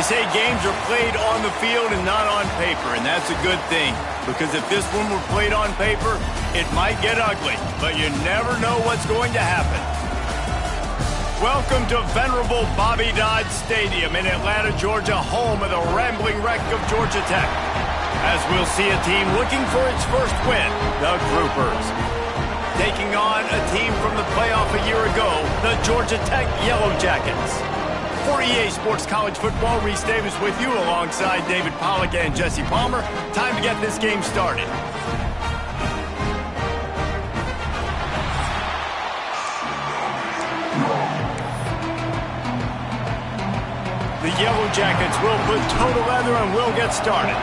say games are played on the field and not on paper, and that's a good thing. Because if this one were played on paper, it might get ugly, but you never know what's going to happen. Welcome to venerable Bobby Dodd Stadium in Atlanta, Georgia, home of the rambling wreck of Georgia Tech. As we'll see a team looking for its first win, the Groupers. Taking on a team from the playoff a year ago, the Georgia Tech Yellow Jackets. For EA Sports College Football, Reese Davis with you alongside David Pollack and Jesse Palmer. Time to get this game started. The Yellow Jackets will put toe to leather and will get started.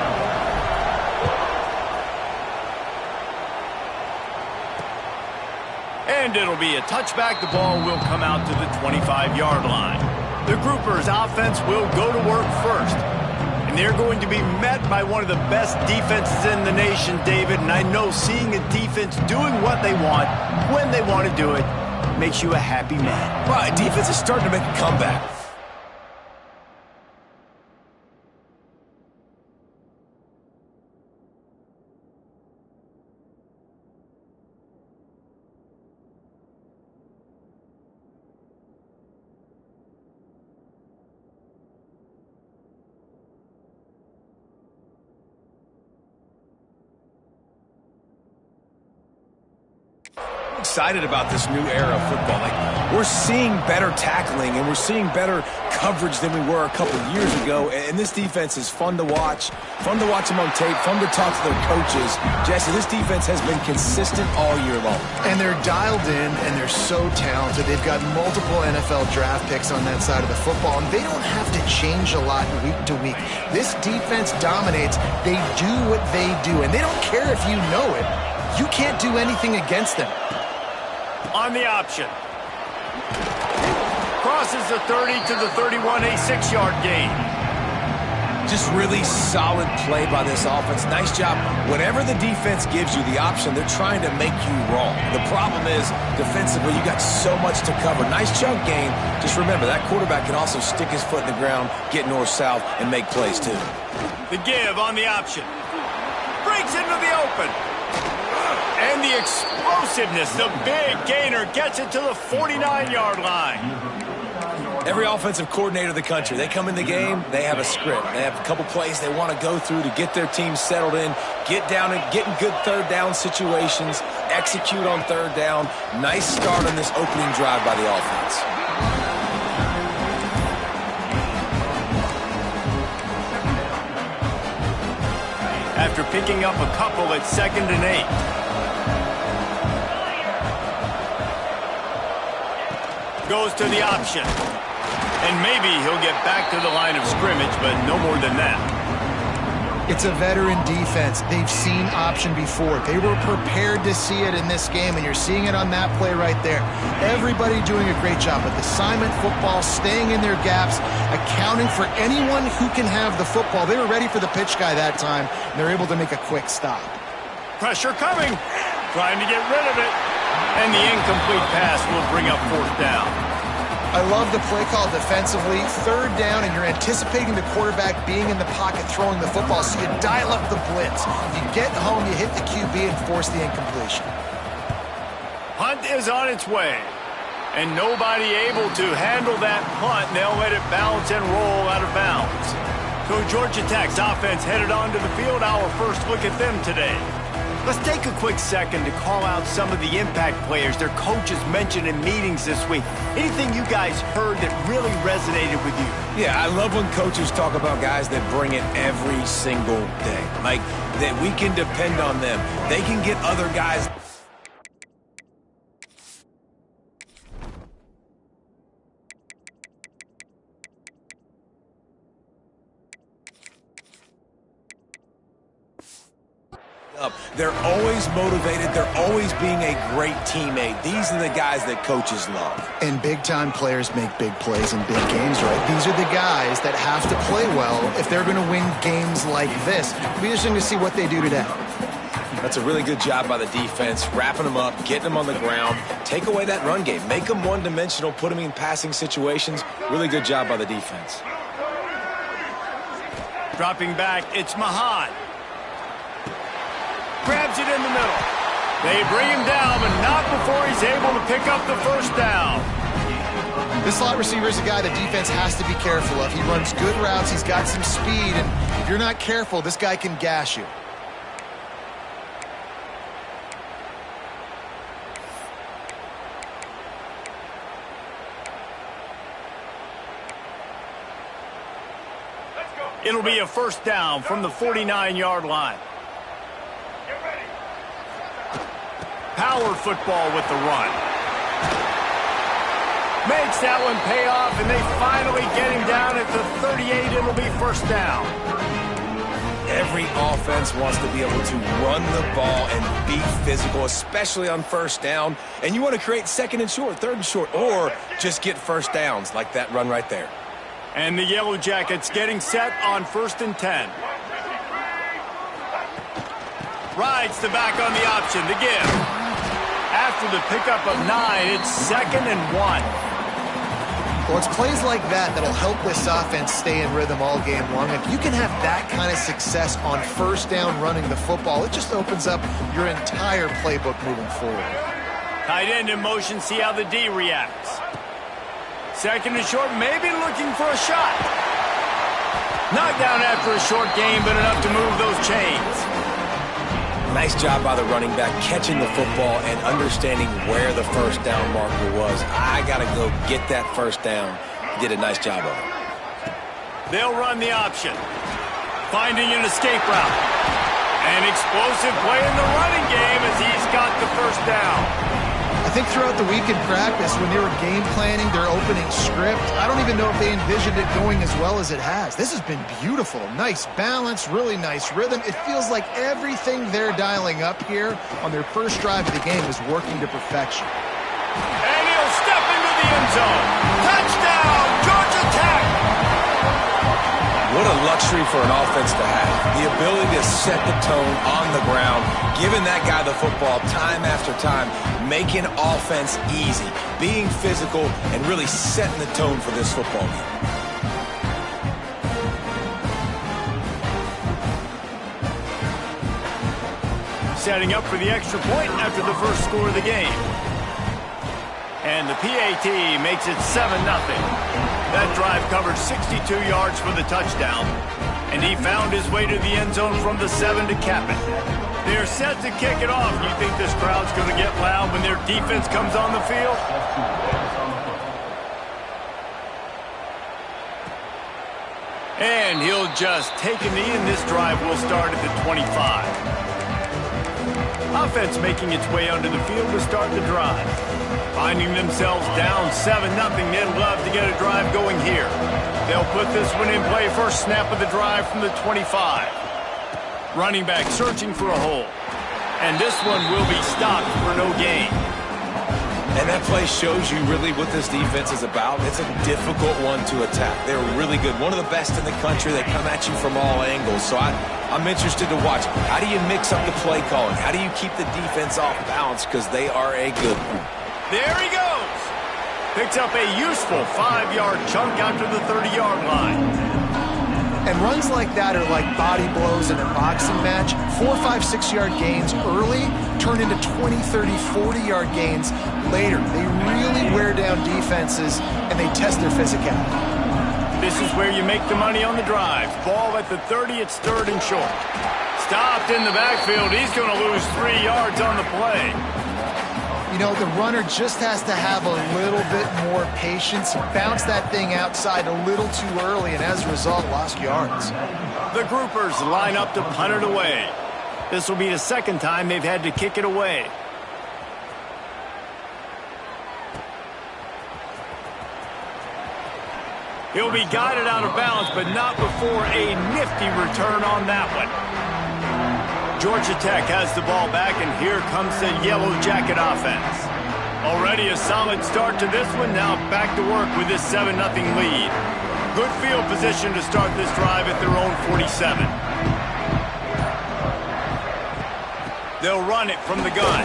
And it'll be a touchback. The ball will come out to the 25-yard line. The Groupers' offense will go to work first. And they're going to be met by one of the best defenses in the nation, David. And I know seeing a defense doing what they want, when they want to do it, makes you a happy man. Right, defense is starting to make a comeback. Excited about this new era of football. Like, we're seeing better tackling and we're seeing better coverage than we were a couple of years ago. And this defense is fun to watch them on tape, fun to talk to their coaches. Jesse, this defense has been consistent all year long. And they're dialed in and they're so talented. They've got multiple NFL draft picks on that side of the football, and they don't have to change a lot week to week. This defense dominates. They do what they do, and they don't care if you know it. You can't do anything against them. On the option. Crosses the 30 to the 31, a 6-yard gain. Just really solid play by this offense. Nice job. Whenever the defense gives you the option, they're trying to make you wrong. The problem is, defensively, you got so much to cover. Nice chunk gain. Just remember, that quarterback can also stick his foot in the ground, get north-south, and make plays too. The give on the option. Breaks into the open. And the explosiveness, the big gainer, gets it to the 49-yard line. Every offensive coordinator in the country, they come in the game, they have a script. They have a couple plays they want to go through to get their team settled in, get down and get in good third down situations, execute on third down. Nice start on this opening drive by the offense. After picking up a couple at 2nd and 8. Goes to the option. And maybe he'll get back to the line of scrimmage, but no more than that. It's a veteran defense. They've seen option before. They were prepared to see it in this game, and you're seeing it on that play right there. Everybody doing a great job with assignment football, staying in their gaps, accounting for anyone who can have the football. They were ready for the pitch guy that time, and they're able to make a quick stop. Pressure coming. Trying to get rid of it. And the incomplete pass will bring up 4th down. I love the play call defensively. 3rd down, and you're anticipating the quarterback being in the pocket throwing the football, so you dial up the blitz. If you get home, you hit the QB and force the incompletion. Punt is on its way. And nobody able to handle that punt. They'll let it bounce and roll out of bounds. So Georgia Tech's offense headed onto the field. Our first look at them today. Let's take a quick second to call out some of the impact players their coaches mentioned in meetings this week. Anything you guys heard that really resonated with you? Yeah, I love when coaches talk about guys that bring it every single day. Like, that we can depend on them. They can get other guys. They're always motivated. They're always being a great teammate. These are the guys that coaches love. And big-time players make big plays in big games, right? These are the guys that have to play well if they're going to win games like this. It'll be interesting to see what they do today. That's a really good job by the defense, wrapping them up, getting them on the ground, take away that run game, make them one-dimensional, put them in passing situations. Really good job by the defense. Dropping back, it's Mahan. Grabs it in the middle. They bring him down, but not before he's able to pick up the first down. This slot receiver is a guy the defense has to be careful of. He runs good routes, he's got some speed, and if you're not careful, this guy can gash you. It'll be a first down from the 49-yard line. Power football with the run. Makes that one pay off, and they finally get him down at the 38. It'll be first down. Every offense wants to be able to run the ball and be physical, especially on first down. And you want to create second and short, third and short, or just get first downs like that run right there. And the Yellow Jackets getting set on 1st and 10. Rides the back on the option to give. After the pickup of 9, it's 2nd and 1. Well, it's plays like that that'll help this offense stay in rhythm all game long. If you can have that kind of success on first down running the football, it just opens up your entire playbook moving forward. Tight end in motion, see how the D reacts. 2nd and short, maybe looking for a shot. Knocked down after a short gain, but enough to move those chains. Nice job by the running back catching the football and understanding where the first down marker was. I got to go get that first down. He did a nice job of it. They'll run the option. Finding an escape route. An explosive play in the running game as he's got the first down. I think throughout the week in practice, when they were game planning their opening script, I don't even know if they envisioned it going as well as it has. This has been beautiful. Nice balance, really nice rhythm. It feels like everything they're dialing up here on their first drive of the game is working to perfection. And he'll step into the end zone. Touchdown, Georgia Tech! What a luxury for an offense to have. The ability to set the tone on the ground, giving that guy the football time after time, making offense easy, being physical, and really setting the tone for this football game. Setting up for the extra point after the first score of the game. And the PAT makes it 7-0. That drive covered 62 yards for the touchdown, and he found his way to the end zone from the 7 to cap it. They're set to kick it off. You think this crowd's going to get loud when their defense comes on the field? And he'll just take a knee, and this drive will start at the 25. Offense making its way onto the field to start the drive. Finding themselves down 7-0, they'd love to get a drive going here. They'll put this one in play first snap of the drive from the 25. Running back searching for a hole. And this one will be stopped for no gain. And that play shows you really what this defense is about. It's a difficult one to attack. They're really good. One of the best in the country. They come at you from all angles. So I'm interested to watch. How do you mix up the play calling? How do you keep the defense off balance? Because they are a good one. There he goes. Picks up a useful 5-yard chunk out to the 30-yard line. And runs like that are like body blows in a boxing match. 4, 5, 6-yard gains early turn into 20, 30, 40-yard gains later. They really wear down defenses, and they test their physicality. This is where you make the money on the drive. Ball at the 30, it's 3rd and short. Stopped in the backfield. He's going to lose 3 yards on the play. You know, the runner just has to have a little bit more patience, bounce that thing outside a little too early, and as a result, lost yards. The Groupers line up to punt it away. This will be the second time they've had to kick it away. He'll be guided out of bounds, but not before a nifty return on that one. Georgia Tech has the ball back, and here comes the Yellow Jacket offense. Already a solid start to this one. Now back to work with this 7-0 lead. Good field position to start this drive at their own 47. They'll run it from the gun.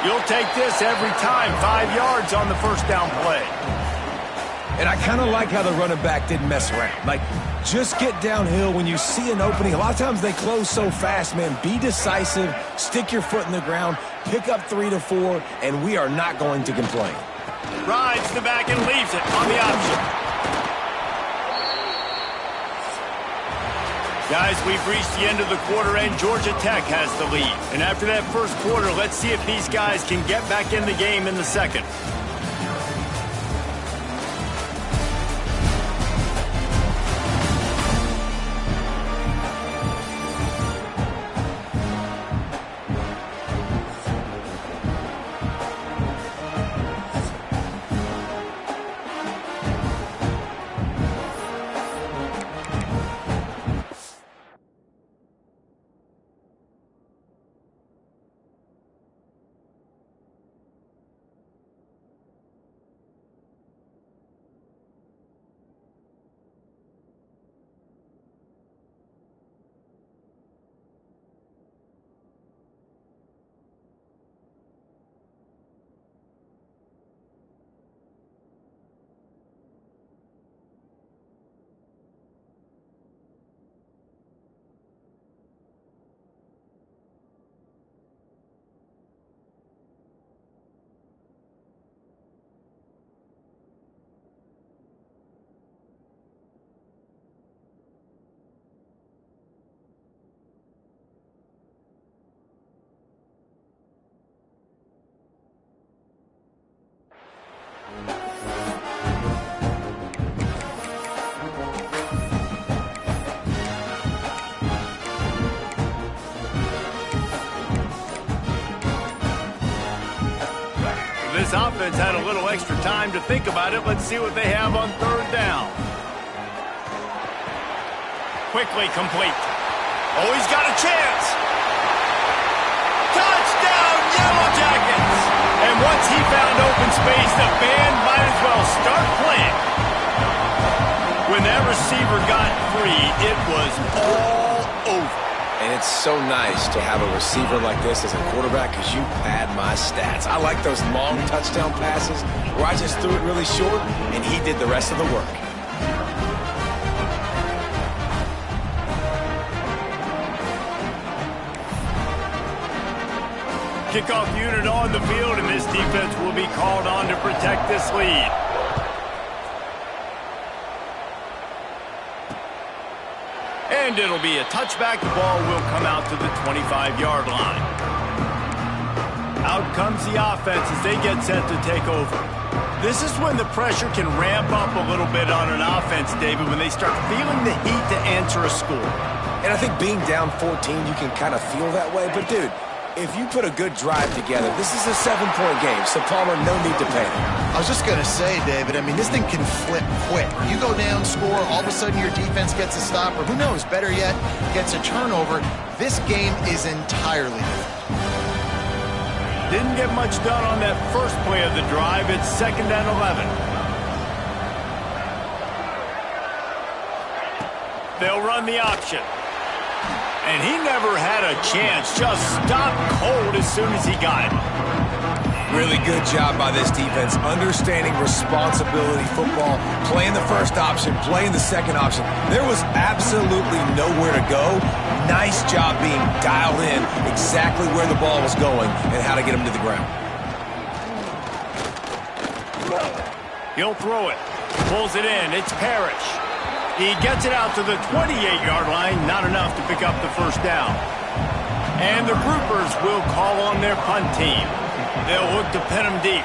You'll take this every time. 5 yards on the first down play. And I kind of like how the running back didn't mess around. Like, Just get downhill when you see an opening. A lot of times they close so fast, man. Be decisive, stick your foot in the ground, pick up 3 to 4, and we are not going to complain. Rides the back and leaves it on the option. Guys, we've reached the end of the quarter, and Georgia Tech has the lead. And after that first quarter, let's see if these guys can get back in the game in the second. This offense had a little extra time to think about it. Let's see what they have on third down. Quickly complete. Oh, he's got a chance. Touchdown, Yellow Jackets! And once he found open space, the band might as well start playing. When that receiver got free, it was all over. And it's so nice to have a receiver like this as a quarterback because you pad my stats. I like those long touchdown passes where I just threw it really short and he did the rest of the work. Kickoff unit on the field, and this defense will be called on to protect this lead. And it'll be a touchback. The ball will come out to the 25-yard line. Out comes the offense as they get set to take over. This is when the pressure can ramp up a little bit on an offense, David, when they start feeling the heat to answer a score. And I think being down 14, you can kind of feel that way. But, dude, if you put a good drive together, this is a 7-point game, so Palmer, no need to panic. I was just going to say, David, I mean, this thing can flip quick. You go down, score, all of a sudden your defense gets a stop, or who knows, better yet, gets a turnover. This game is entirely different. Didn't get much done on that first play of the drive. It's 2nd and 11. They'll run the option. And he never had a chance. Just stopped cold as soon as he got it. Really good job by this defense, understanding responsibility football, playing the first option, playing the second option. There was absolutely nowhere to go. Nice job being dialed in exactly where the ball was going and how to get him to the ground. He'll throw it. Pulls it in. It's Parrish. He gets it out to the 28-yard line. Not enough to pick up the first down. And the Groupers will call on their punt team. They'll look to pin him deep.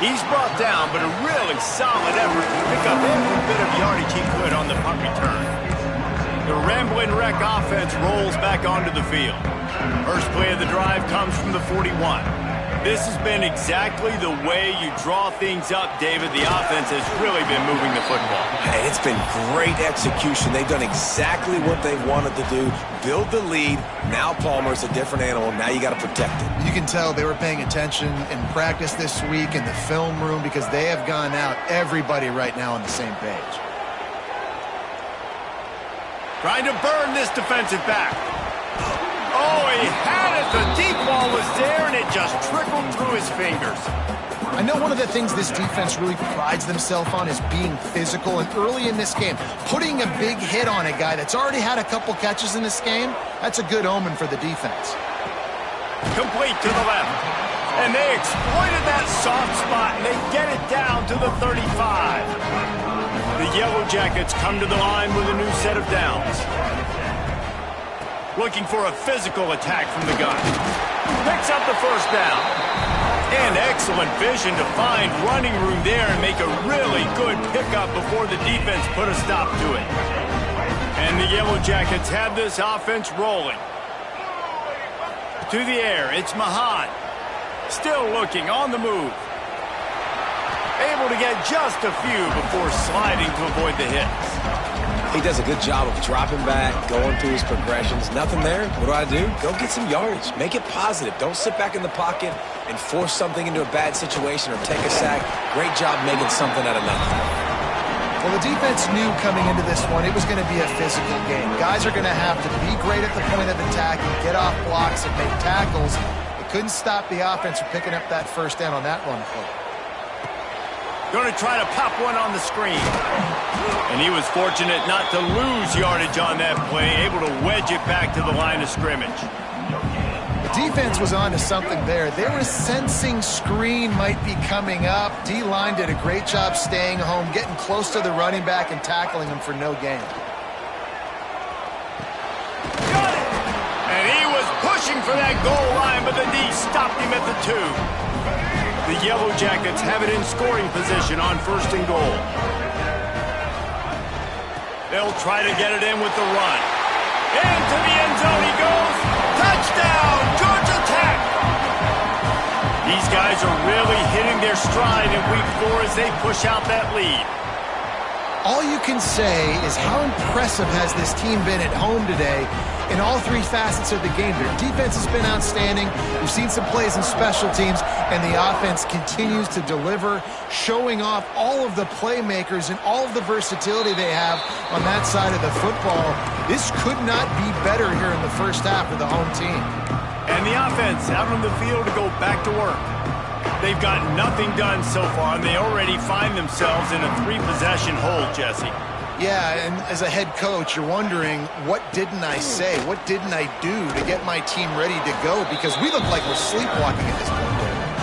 He's brought down, but a really solid effort to pick up every bit of yardage he could on the punt return. The Rambling Wreck offense rolls back onto the field. First play of the drive comes from the 41. This has been exactly the way you draw things up, David. The offense has really been moving the football. Hey, it's been great execution. They've done exactly what they wanted to do. Build the lead. Now Palmer's a different animal. Now you got to protect it. You can tell they were paying attention in practice this week in the film room because they have gone out, everybody right now on the same page. Trying to burn this defensive back. Oh, he had it. The deep ball ball was there, and it just trickled through his fingers. I know one of the things this defense really prides themselves on is being physical, and early in this game, putting a big hit on a guy that's already had a couple catches in this game, that's a good omen for the defense. Complete to the left. And they exploited that soft spot, and they get it down to the 35. The Yellow Jackets come to the line with a new set of downs. Looking for a physical attack from the gun. Picks up the first down. And excellent vision to find running room there and make a really good pickup before the defense put a stop to it. And the Yellow Jackets have this offense rolling. To the air, it's Mahan. Still looking on the move. Able to get just a few before sliding to avoid the hits. He does a good job of dropping back, going through his progressions. Nothing there. What do? Go get some yardage. Make it positive. Don't sit back in the pocket and force something into a bad situation or take a sack. Great job making something out of nothing. Well, the defense knew coming into this one it was going to be a physical game. Guys are going to have to be great at the point of attack and get off blocks and make tackles. Couldn't stop the offense from picking up that first down on that run play. Going to try to pop one on the screen. And he was fortunate not to lose yardage on that play, able to wedge it back to the line of scrimmage. The defense was on to something there. They were sensing screen might be coming up. D-line did a great job staying home, getting close to the running back and tackling him for no gain. Pushing for that goal line, but the D stopped him at the 2. The Yellow Jackets have it in scoring position on 1st and goal. They'll try to get it in with the run. Into the end zone he goes. Touchdown, Georgia Tech! These guys are really hitting their stride in week 4 as they push out that lead. All you can say is how impressive has this team been at home today in all 3 facets of the game. Their defense has been outstanding. We've seen some plays in special teams, and the offense continues to deliver, showing off all of the playmakers and all of the versatility they have on that side of the football. This could not be better here in the first half for the home team. And the offense out on the field to go back to work. They've got nothing done so far, and they already find themselves in a 3-possession hold, Jesse. Yeah, and as a head coach, you're wondering, what didn't I say? What didn't I do to get my team ready to go? Because we look like we're sleepwalking at this point.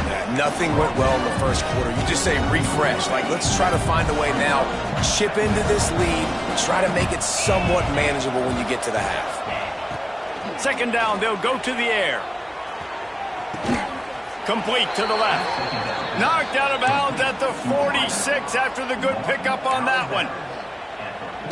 Yeah, nothing went well in the first quarter. You just say refresh. Like, let's try to find a way now. Chip into this lead. Try to make it somewhat manageable when you get to the half. 2nd down, they'll go to the air. Complete to the left. Knocked out of bounds at the 46 after the good pickup on that one.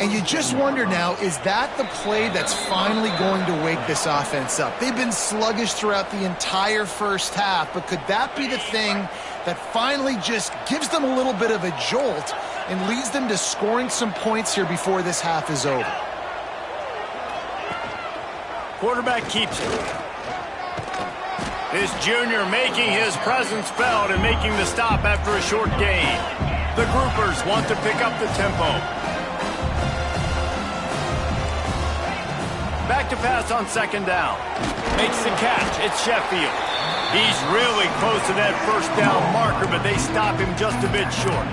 And you just wonder now, is that the play that's finally going to wake this offense up? They've been sluggish throughout the entire first half, but could that be the thing that finally just gives them a little bit of a jolt and leads them to scoring some points here before this half is over? Quarterback keeps it. This junior making his presence felt and making the stop after a short gain. The Groupers want to pick up the tempo. Back to pass on 2nd down. Makes the catch. It's Sheffield. He's really close to that first down marker, but they stop him just a bit short.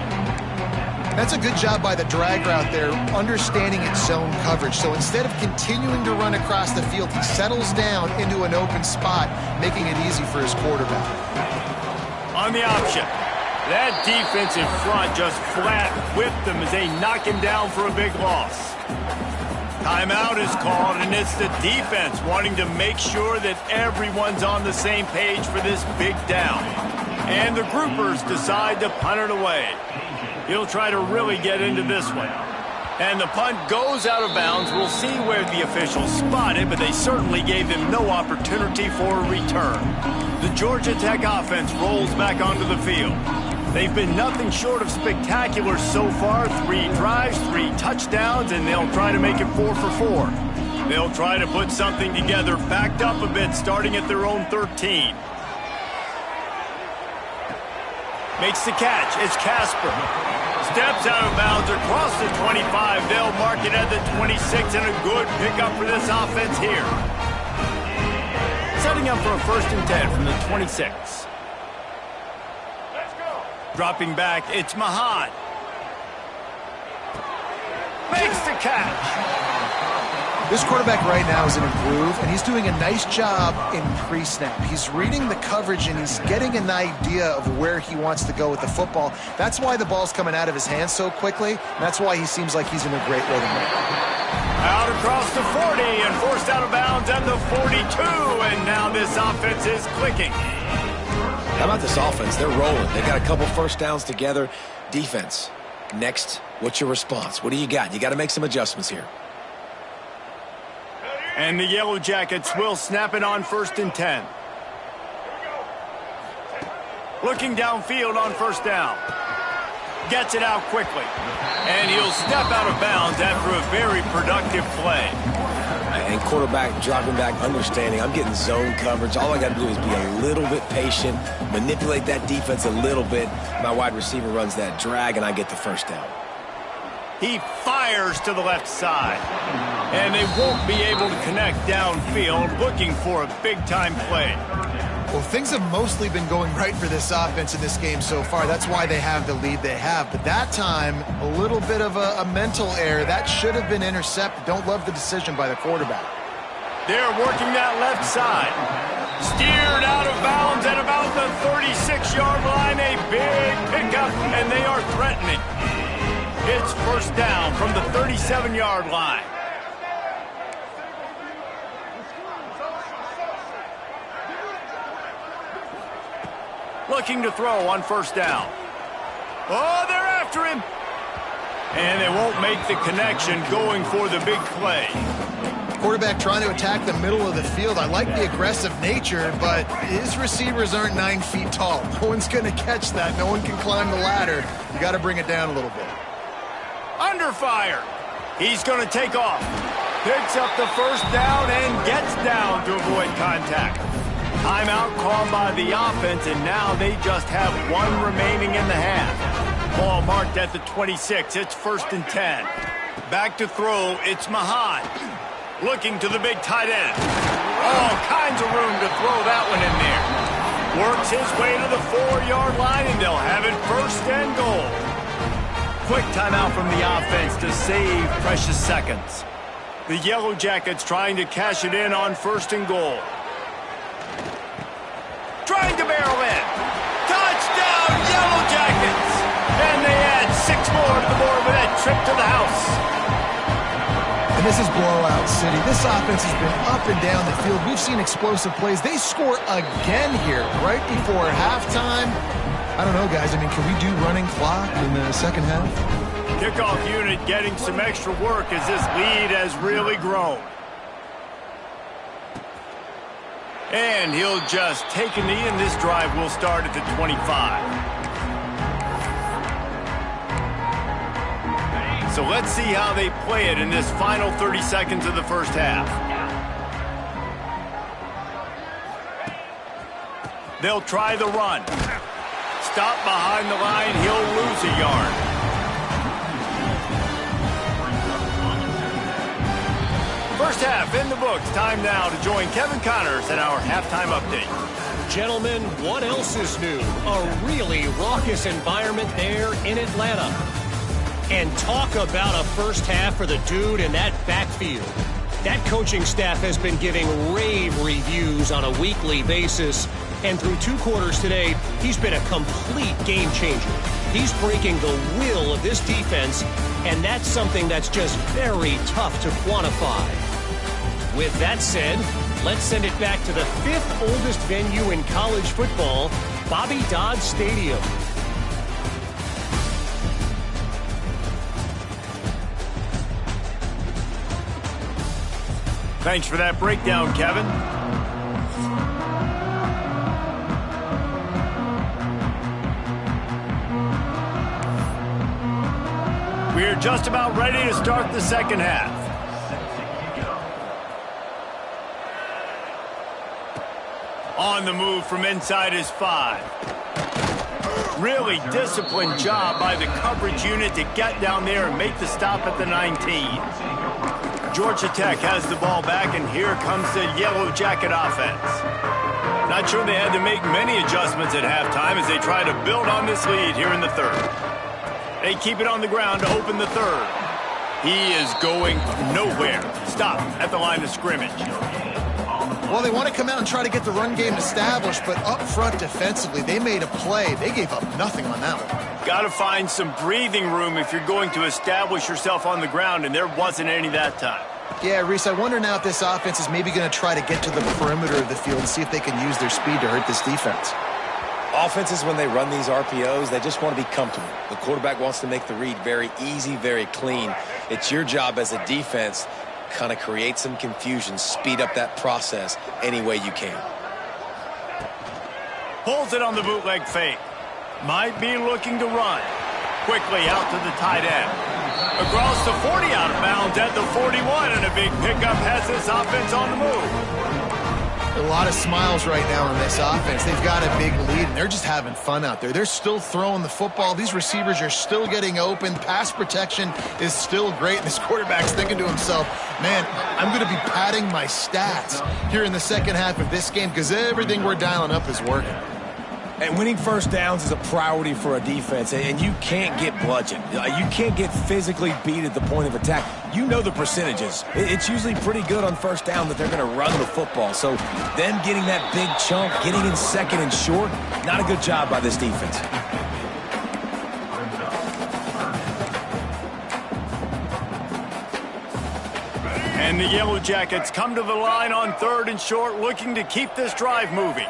That's a good job by the drag route there, understanding its zone coverage. So instead of continuing to run across the field, he settles down into an open spot, making it easy for his quarterback. On the option, that defense in front just flat whipped them as they knock him down for a big loss. Timeout is called, and it's the defense wanting to make sure that everyone's on the same page for this big down. And the Groupers decide to punt it away. He'll try to really get into this one. And the punt goes out of bounds. We'll see where the officials spot it, but they certainly gave them no opportunity for a return. The Georgia Tech offense rolls back onto the field. They've been nothing short of spectacular so far. 3 drives, 3 touchdowns, and they'll try to make it 4 for 4. They'll try to put something together, backed up a bit, starting at their own 13. Makes the catch. It's Casper. Steps out of bounds across the 25. They'll mark it at the 26, and a good pickup for this offense here. Setting up for a 1st and 10 from the 26. Dropping back, it's Mahad. Makes the catch. This quarterback right now is in a groove, and he's doing a nice job in pre-snap. He's reading the coverage, and he's getting an idea of where he wants to go with the football. That's why the ball's coming out of his hands so quickly, and that's why he seems like he's in a great rhythm. Out across the 40 and forced out of bounds at the 42, and now this offense is clicking. How about this offense? They're rolling. They got a couple first downs together. Defense, next, what's your response? What do you got? You got to make some adjustments here. And the Yellow Jackets will snap it on 1st and 10. Looking downfield on 1st down. Gets it out quickly. And he'll step out of bounds after a very productive play. And quarterback dropping back, understanding I'm getting zone coverage. All I got to do is be a little bit patient, manipulate that defense a little bit. My wide receiver runs that drag, and I get the 1st down. He fires to the left side. And they won't be able to connect downfield, looking for a big-time play. Well, things have mostly been going right for this offense in this game so far. That's why they have the lead they have. But that time, a little bit of a mental error. That should have been intercepted. Don't love the decision by the quarterback. They're working that left side. Steered out of bounds at about the 36-yard line. A big pickup, and they are threatening. It's 1st down from the 37-yard line. Looking to throw on 1st down. Oh, they're after him. And they won't make the connection, going for the big play. Quarterback trying to attack the middle of the field. I like the aggressive nature, but his receivers aren't 9 feet tall. No one's going to catch that. No one can climb the ladder. You got to bring it down a little bit. Under fire. He's going to take off. Picks up the 1st down and gets down to avoid contact. Timeout called by the offense, and now they just have 1 remaining in the half. Ball marked at the 26. It's 1st and 10. Back to throw. It's Mahad. Looking to the big tight end. All kinds of room to throw that one in there. Works his way to the 4-yard line, and they'll have it 1st and goal. Quick timeout from the offense to save precious seconds. The Yellow Jackets trying to cash it in on 1st and goal. Trying to barrel in. Touchdown, Yellow Jackets! And they add 6 more to the board with that trip to the house. And this is blowout city. This offense has been up and down the field. We've seen explosive plays. They score again here right before halftime. I don't know, guys. I mean, can we do running clock in the 2nd half? Kickoff unit getting some extra work as this lead has really grown. And he'll just take a knee, and this drive will start at the 25. So let's see how they play it in this final 30 seconds of the 1st half. They'll try the run. Stop behind the line. He'll lose a yard. First half in the books. Time now to join Kevin Connors in our halftime update. Gentlemen, what else is new? A really raucous environment there in Atlanta. And talk about a first half for the dude in that backfield. That coaching staff has been giving rave reviews on a weekly basis. And through 2 quarters today, he's been a complete game changer. He's breaking the will of this defense, and that's something that's just very tough to quantify. With that said, let's send it back to the 5th oldest venue in college football, Bobby Dodd Stadium. Thanks for that breakdown, Kevin. We're just about ready to start the 2nd half. On the move from inside his 5. Really disciplined job by the coverage unit to get down there and make the stop at the 19. Georgia Tech has the ball back, and here comes the Yellow Jacket offense. Not sure they had to make many adjustments at halftime as they try to build on this lead here in the third. They keep it on the ground to open the third. He is going nowhere. Stop at the line of scrimmage. Well, they want to come out and try to get the run game established, but up front defensively, they made a play. They gave up nothing on that one. Got to find some breathing room if you're going to establish yourself on the ground, and there wasn't any that time. Yeah, Reese, I wonder now if this offense is maybe going to try to get to the perimeter of the field and see if they can use their speed to hurt this defense. Offenses, when they run these RPOs, they just want to be comfortable. The quarterback wants to make the read very easy, very clean. It's your job as a defense kind of create some confusion, speed up that process any way you can. Pulls it on the bootleg fake. Might be looking to run. Quickly out to the tight end. Across the 40, out of bounds at the 41, and a big pickup has this offense on the move. A lot of smiles right now on this offense. They've got a big lead, and they're just having fun out there. They're still throwing the football. These receivers are still getting open. Pass protection is still great, and this quarterback's thinking to himself, man, I'm going to be padding my stats here in the second half of this game because everything we're dialing up is working. And winning first downs is a priority for a defense, and you can't get bludgeoned. You can't get physically beat at the point of attack. You know the percentages. It's usually pretty good on first down that they're going to run the football. So them getting that big chunk, getting in second and short, not a good job by this defense. And the Yellow Jackets come to the line on third and short, looking to keep this drive moving.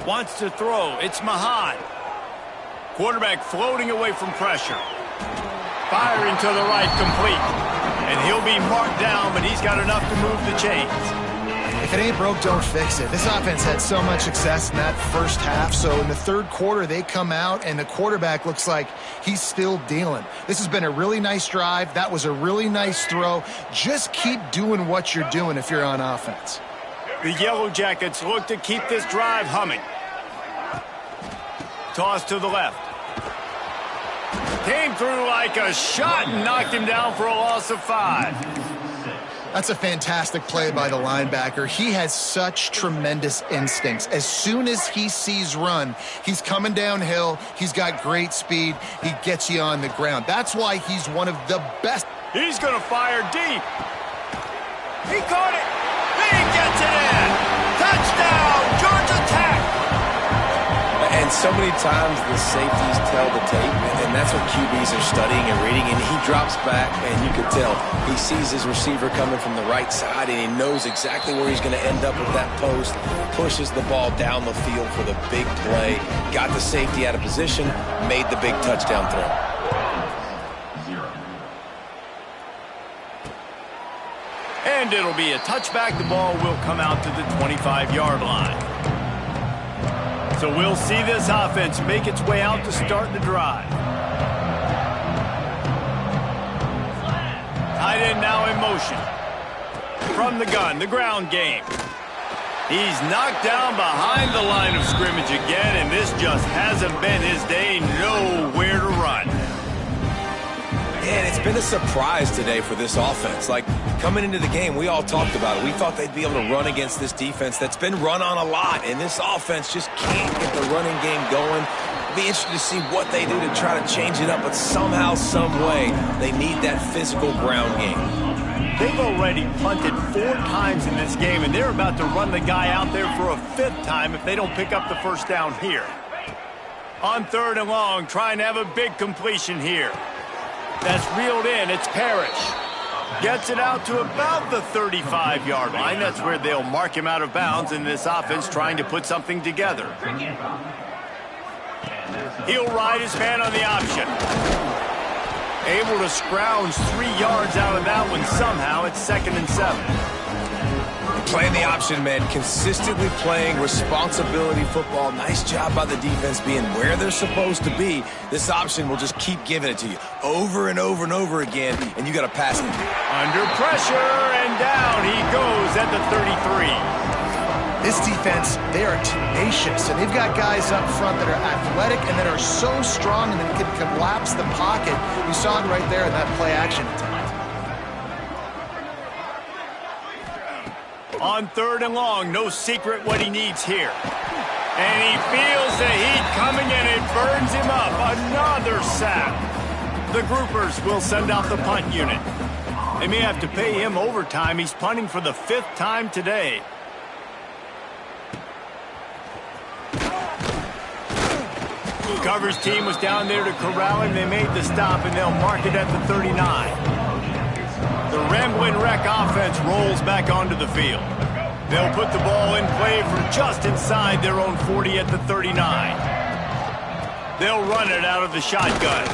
Wants to throw. It's Mahan. Quarterback floating away from pressure. Firing to the right, complete. And he'll be marked down, but he's got enough to move the chains. If it ain't broke, don't fix it. This offense had so much success in that first half, so in the third quarter, they come out, and the quarterback looks like he's still dealing. This has been a really nice drive. That was a really nice throw. Just keep doing what you're doing if you're on offense. The Yellow Jackets look to keep this drive humming. Toss to the left. Came through like a shot and knocked him down for a loss of 5. That's a fantastic play by the linebacker. He has such tremendous instincts. As soon as he sees run, he's coming downhill. He's got great speed. He gets you on the ground. That's why he's one of the best. He's going to fire deep. He caught it. He gets it in. Touchdown, Georgia Tech. And so many times the safeties tell the tape, and that's what QBs are studying and reading, and he drops back, and you can tell he sees his receiver coming from the right side, and he knows exactly where he's going to end up with that post, pushes the ball down the field for the big play, got the safety out of position, made the big touchdown throw. And it'll be a touchback. The ball will come out to the 25-yard line. So we'll see this offense make its way out to start the drive. Tight end now in motion. From the gun, the ground game. He's knocked down behind the line of scrimmage again, and this just hasn't been his day. Nowhere to run. And it's been a surprise today for this offense. Like, coming into the game, we all talked about it. We thought they'd be able to run against this defense that's been run on a lot, and this offense just can't get the running game going. It'll be interesting to see what they do to try to change it up, but somehow, some way, they need that physical ground game. They've already punted 4 times in this game, and they're about to run the guy out there for a 5th time if they don't pick up the first down here. On third and long, trying to have a big completion here. That's reeled in. It's Parrish. Gets it out to about the 35-yard line. That's where they'll mark him out of bounds in this offense trying to put something together. He'll ride his man on the option. Able to scrounge 3 yards out of that one somehow. It's 2nd and 7. Playing the option, man. Consistently playing responsibility football. Nice job by the defense being where they're supposed to be. This option will just keep giving it to you over and over and over again, and you got to pass it. Under pressure, and down he goes at the 33. This defense, they are tenacious, and they've got guys up front that are athletic and that are so strong and that can collapse the pocket. You saw it right there in that play action attempt. On 3rd and long, no secret what he needs here. And he feels the heat coming and it burns him up. Another sack. The Groupers will send out the punt unit. They may have to pay him overtime. He's punting for the 5th time today. Coverage team was down there to corral him. They made the stop, and they'll mark it at the 39. The Rambling Wreck offense rolls back onto the field. They'll put the ball in play from just inside their own 40 at the 39. They'll run it out of the shotgun.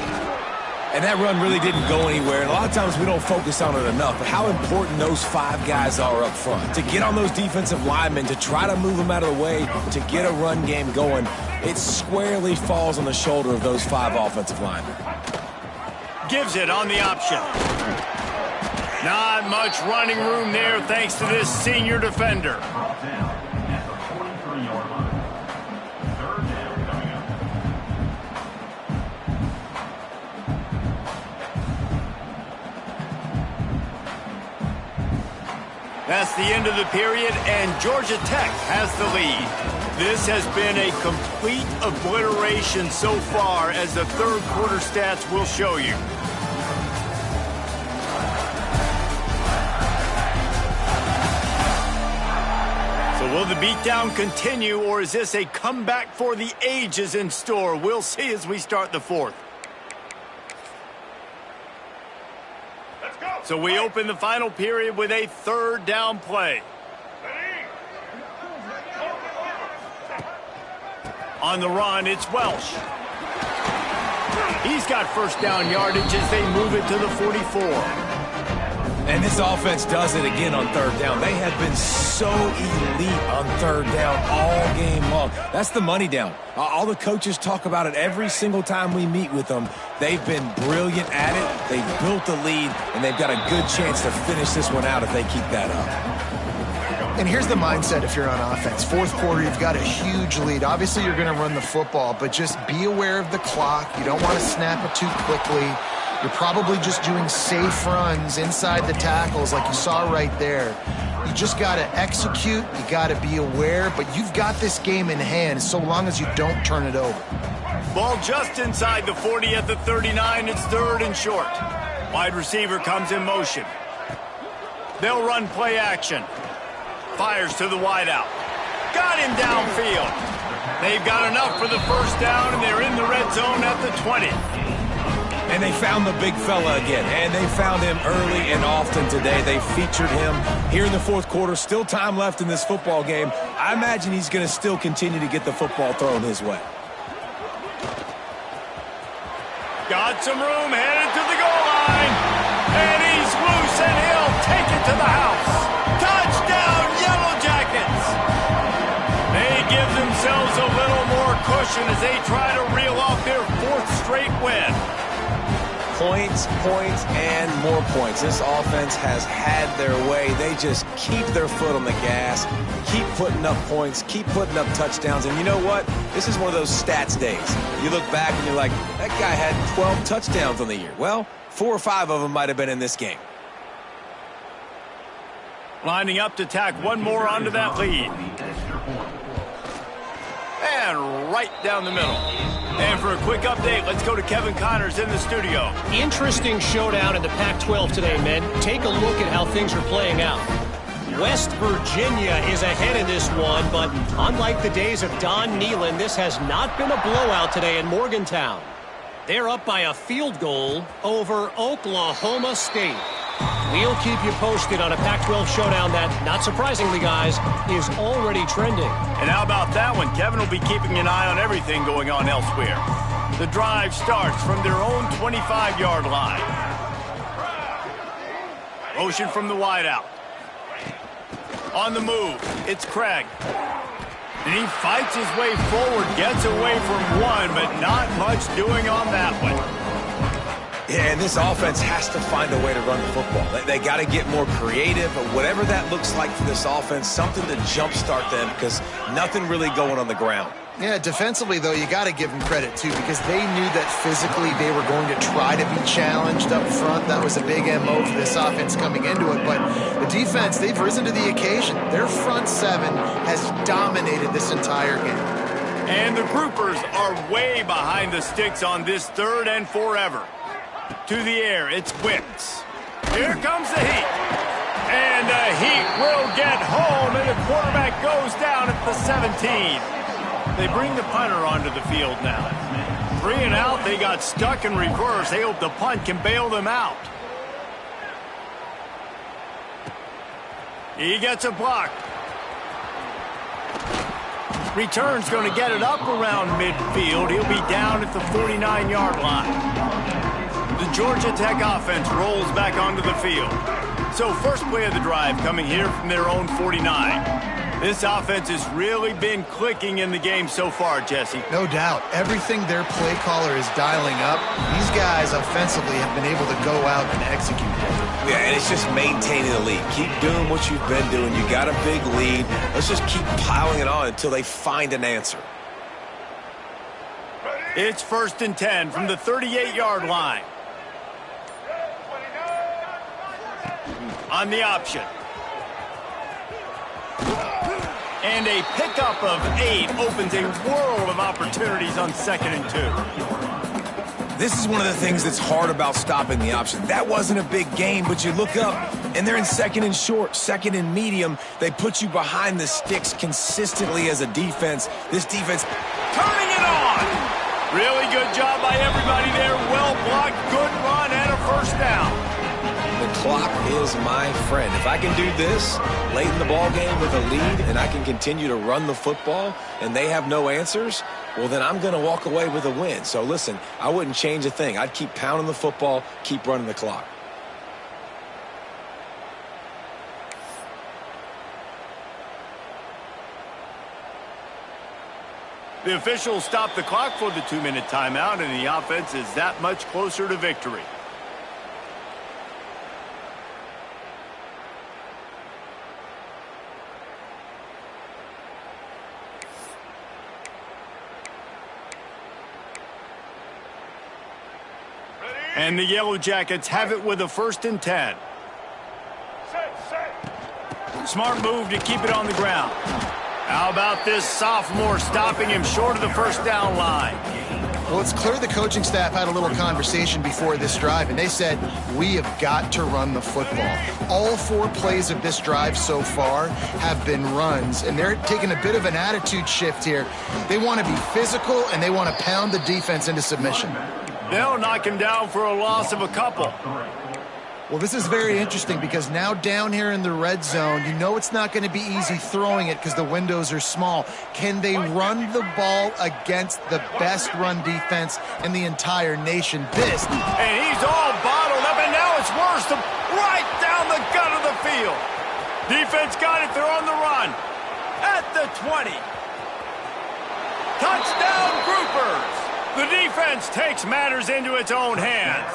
And that run really didn't go anywhere. And a lot of times we don't focus on it enough, but how important those 5 guys are up front. To get on those defensive linemen, to try to move them out of the way, to get a run game going, it squarely falls on the shoulder of those 5 offensive linemen. Gives it on the option. Not much running room there thanks to this senior defender. That's the end of the period, and Georgia Tech has the lead. This has been a complete obliteration so far, as the 3rd quarter stats will show you. So will the beatdown continue, or is this a comeback for the ages in store? We'll see as we start the 4th. So we open the final period with a 3rd down play. On the run, it's Welsh. He's got 1st down yardage as they move it to the 44. And this offense does it again on 3rd down. They have been so elite on 3rd down all game long. That's the money down. All the coaches talk about it every single time we meet with them. They've been brilliant at it. They've built the lead, and they've got a good chance to finish this one out if they keep that up. And here's the mindset if you're on offense. 4th quarter, you've got a huge lead. Obviously, you're going to run the football, but just be aware of the clock. You don't want to snap it too quickly. You're probably just doing safe runs inside the tackles like you saw right there. You just got to execute. You got to be aware, but you've got this game in hand so long as you don't turn it over. Ball just inside the 40 at the 39. It's 3rd and short. Wide receiver comes in motion. They'll run play action. Fires to the wideout. Got him downfield. They've got enough for the 1st down, and they're in the red zone at the 20. And they found the big fella again, and they found him early and often today. They featured him here in the 4th quarter. Still time left in this football game. I imagine he's going to still continue to get the football thrown his way. Got some room, headed to the goal line. And he's loose, and he'll take it to the house. Touchdown, Yellow Jackets! They give themselves a little more cushion as they try to reel off their 4th straight win. Points, and more points. This offense has had their way. They just keep their foot on the gas, keep putting up points, keep putting up touchdowns. And you know what? This is one of those stats days. You look back and you're like, that guy had 12 touchdowns on the year. Well, 4 or 5 of them might have been in this game. Lining up to tack one more onto that lead. And right down the middle. And for a quick update, let's go to Kevin Connors in the studio. Interesting showdown in the Pac-12 today, men. Take a look at how things are playing out. West Virginia is ahead in this one, but unlike the days of Don Nehlen, this has not been a blowout today in Morgantown. They're up by a field goal over Oklahoma State. We'll keep you posted on a Pac-12 showdown that, not surprisingly, guys, is already trending. And how about that one? Kevin will be keeping an eye on everything going on elsewhere. The drive starts from their own 25-yard line. Motion from the wideout. On the move, it's Craig. And he fights his way forward, gets away from one, but not much doing on that one. Yeah, and this offense has to find a way to run the football. They got to get more creative, but whatever that looks like for this offense, something to jumpstart them because nothing really going on the ground. Yeah, defensively, though, you got to give them credit, too, because they knew that physically they were going to try to be challenged up front. That was a big MO for this offense coming into it. But the defense, they've risen to the occasion. Their front seven has dominated this entire game. And the Groupers are way behind the sticks on this 3rd and forever. To the air, it's Wicks. Here comes the Heat. And the Heat will get home, and the quarterback goes down at the 17. They bring the punter onto the field now. 3 and out, they got stuck in reverse. They hope the punt can bail them out. He gets a block. Return's going to get it up around midfield. He'll be down at the 49-yard line. The Georgia Tech offense rolls back onto the field. So first play of the drive coming here from their own 49. This offense has really been clicking in the game so far, Jesse. No doubt. Everything their play caller is dialing up, these guys offensively have been able to go out and execute. Yeah, and it's just maintaining the lead. Keep doing what you've been doing. You got a big lead. Let's just keep piling it on until they find an answer. It's 1st and 10 from the 38-yard line. On the option. And a pickup of 8 opens a world of opportunities on 2nd and 2. This is one of the things that's hard about stopping the option. That wasn't a big gain, but you look up, and they're in 2nd and short, 2nd and medium. They put you behind the sticks consistently as a defense. This defense turning it on. Really good job by everybody there. Well blocked, good run, and a 1st down. The clock is my friend. If I can do this late in the ball game with a lead and I can continue to run the football and they have no answers, well, then I'm going to walk away with a win. So, listen, I wouldn't change a thing. I'd keep pounding the football, keep running the clock. The officials stop the clock for the 2-minute timeout, and the offense is that much closer to victory. And the Yellow Jackets have it with a 1st and 10. Smart move to keep it on the ground. How about this sophomore stopping him short of the 1st down line? Well, it's clear the coaching staff had a little conversation before this drive, and they said, we have got to run the football. All 4 plays of this drive so far have been runs, and they're taking a bit of an attitude shift here. They want to be physical, and they want to pound the defense into submission. They'll knock him down for a loss of a couple. Well, this is very interesting because now down here in the red zone, you know it's not going to be easy throwing it because the windows are small. Can they run the ball against the best run defense in the entire nation? This. And he's all bottled up, and now it's worse. Right down the gut of the field. Defense got it. They're on the run. At the 20. Touchdown, Groupers. The defense takes matters into its own hands.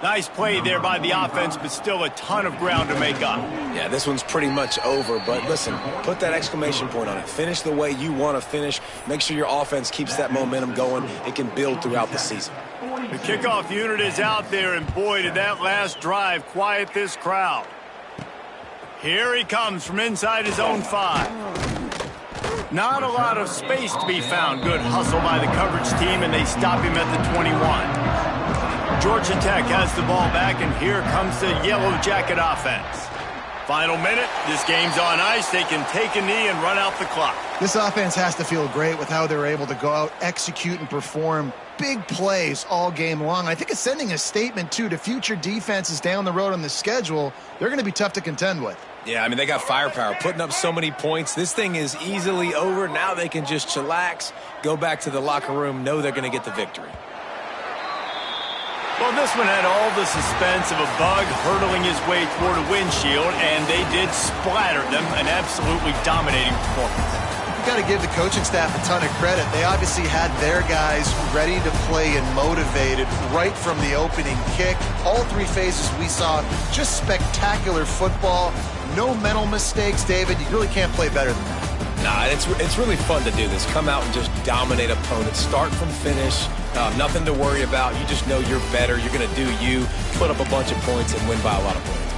Nice play there by the offense, but still a ton of ground to make up. Yeah, this one's pretty much over, but listen, put that exclamation point on it. Finish the way you want to finish. Make sure your offense keeps that momentum going. It can build throughout the season. The kickoff unit is out there, and boy, did that last drive quiet this crowd. Here he comes from inside his own 5. Not a lot of space to be found. Good hustle by the coverage team, and they stop him at the 21. Georgia Tech has the ball back, and here comes the Yellow Jacket offense. Final minute. This game's on ice. They can take a knee and run out the clock. This offense has to feel great with how they're able to go out, execute, and perform big plays all game long. I think it's sending a statement, too, to future defenses down the road on the schedule. They're going to be tough to contend with. Yeah, I mean, they got firepower, putting up so many points. This thing is easily over. Now they can just chillax, go back to the locker room, know they're going to get the victory. Well, this one had all the suspense of a bug hurtling his way toward a windshield, and they did splatter them. An absolutely dominating performance. You got to give the coaching staff a ton of credit. They obviously had their guys ready to play and motivated right from the opening kick. All 3 phases we saw, just spectacular football. No mental mistakes, David. You really can't play better than that. Nah, it's really fun to do this. Come out and just dominate opponents. Start from finish. Nothing to worry about. You just know you're better. You're going to do you, put up a bunch of points, and win by a lot of points.